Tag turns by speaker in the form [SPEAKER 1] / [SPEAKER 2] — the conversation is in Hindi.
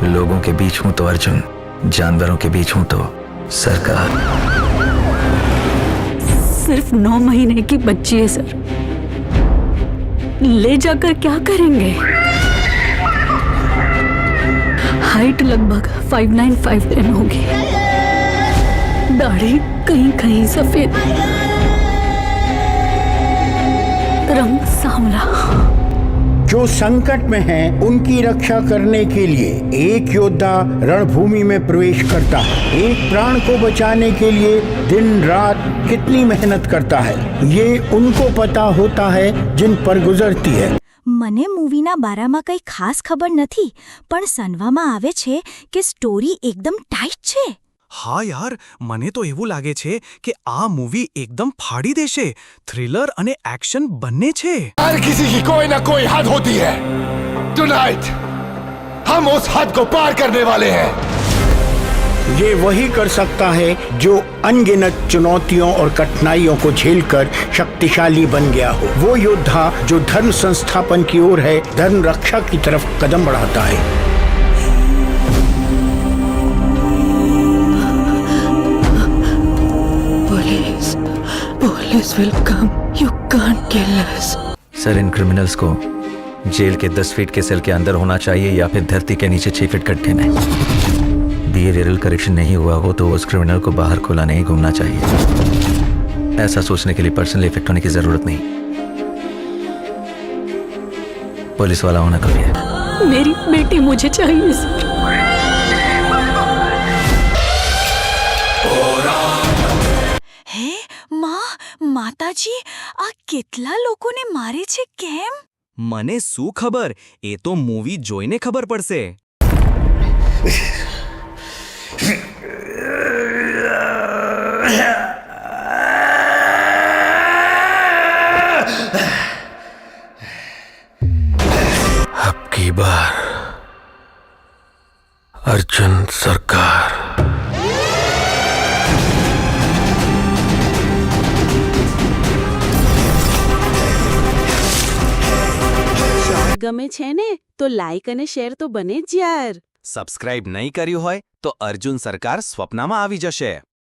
[SPEAKER 1] लोगों के बीच हूं तो अर्जुन, जानवरों के बीच हूं तो सरकार।
[SPEAKER 2] सिर्फ 9 महीने की बच्ची है सर, ले जाकर क्या करेंगे? हाइट लगभग 5951 होगी, दाढ़ी कहीं कहीं सफेद, रंग सांवला।
[SPEAKER 3] जो संकट में हैं, उनकी रक्षा करने के लिए एक योद्धा रणभूमि में प्रवेश करता है। एक प्राण को बचाने के लिए दिन रात कितनी मेहनत करता है, ये उनको पता होता है जिन पर गुजरती है।
[SPEAKER 4] મને મૂવીના બારામાં કંઈ ખાસ ખબર નથી, પણ સનવામાં આવે છે કે સ્ટોરી એકદમ ટાઈટ છે.
[SPEAKER 5] હા યાર, મને તો એવું લાગે છે કે આ મૂવી એકદમ ફાડી દેશે. થ્રિલર અને એક્શન બંને છે.
[SPEAKER 6] हर किसी की कोई ना कोई हद होती है. टुनाइट हम उस हद को पार करने वाले हैं.
[SPEAKER 3] ये वही कर सकता है जो अनगिनत चुनौतियों और कठिनाइयों को झेलकर शक्तिशाली बन गया हो। वो योद्धा जो धर्म संस्थापन की ओर है, धर्म रक्षा की तरफ कदम बढ़ाता है।
[SPEAKER 2] Police will come. You can't kill us.
[SPEAKER 1] Sir, in criminals को जेल के 10 फीट के सेल के अंदर होना चाहिए या फिर धरती के नीचे 6 फीट गड्ढे में। बिहेवियरल करेक्शन नहीं हुआ हो तो उस क्रिमिनल को बाहर खुला नहीं घूमना चाहिए। ऐसा सोचने के लिए पर्सनल इफेक्ट होने की जरूरत नहीं, पुलिस वाला होना काफी है।
[SPEAKER 2] मेरी बेटी मुझे चाहिए सर।
[SPEAKER 4] હે માં, માતાજી, આ કેટલા લોકોને મારે છે કેમ?
[SPEAKER 5] મને શું ખબર, એ તો મૂવી જોઈને ખબર પડશે.
[SPEAKER 1] अब की बार अर्जुन सरकार।
[SPEAKER 7] ગમે છે ને તો લાઈક અને શેર તો બને જ યાર.
[SPEAKER 5] સબસ્ક્રાઇબ નહીં કર્યું હોય તો અર્જુન સરકાર સ્વપ્નમાં આવી જશે.